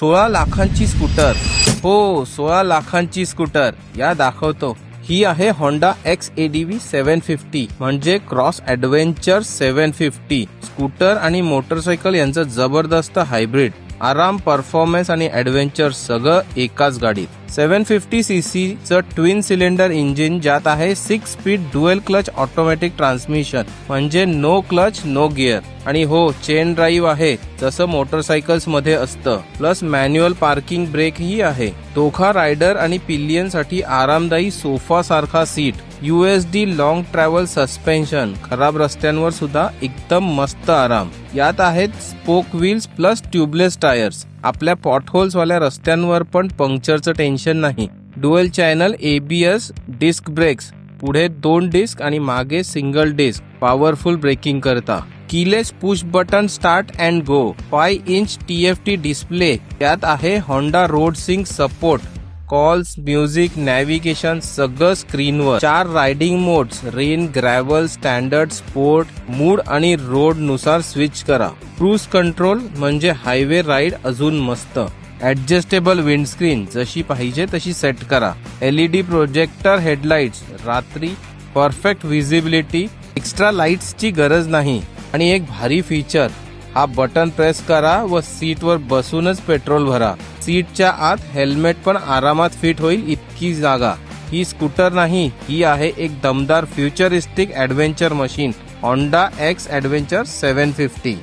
16 लाखांची स्कूटर. हो, 16 लाखांची स्कूटर या दाखवतो. ही आहे होंडा XADV 750 म्हणजे क्रॉस ॲडव्हेंचर 750. स्कूटर आणि मोटरसायकल यांचं जबरदस्त हायब्रिड. आराम, परफॉर्मन्स आणि ॲडव्हेंचर सगळं एकाच गाडीत. 750cc चं ट्विन सिलेंडर इंजिन ज्यात आहे 6 speed dual clutch automatic transmission म्हणजे नो क्लच नो गिअर. आणि हो, चेन ड्राईव्ह आहे जसं मोटरसायकल्स मध्ये असतं. प्लस मॅन्युअल पार्किंग ब्रेक ही आहे. दोघा रायडर आणि पिलियन साठी आरामदायी सोफा सारखा seat. USD long travel suspension. खराब रस्त्यांवर सुद्धा एकदम मस्त आराम. यात आहेत spoke wheels plus tubeless tyres. आपल्या पॉटहोल्स वाल्या रस्त्यांवर पण पंक्चरचं टेन्शन नाही. Dual channel ABS disc brakes. पुढे 2 डिस्क आणि मागे सिंगल डिस्क. पॉवरफुल ब्रेकिंग करता. Keyless push button start and go. 5 inch TFT display. यात आहे Honda road sync support. Calls, music, navigation सगळं स्क्रीनवर. 4 riding modes. Rain, gravel, standard, sport. Mood आणि road नुसार स्विच करा. क्रूज कंट्रोल म्हणजे highway ride अजून मस्त. ऍडजस्टेबल विंडस्क्रीन जशी पाहिजे तशी सेट करा. LED projector headlights. रात्री परफेक्ट व्हिजिबिलिटी. एक्स्ट्रा लाईट्सची गरज नाही. आणि एक भारी फीचर, हा बटन प्रेस करा व सीटवर बसूनच पेट्रोल भरा. सीटच्या आत हेल्मेट पण आरामात फिट होईल इतकी जागा. ही स्कूटर नाही, ही आहे एक दमदार futuristic adventure machine. Honda X adventure 750.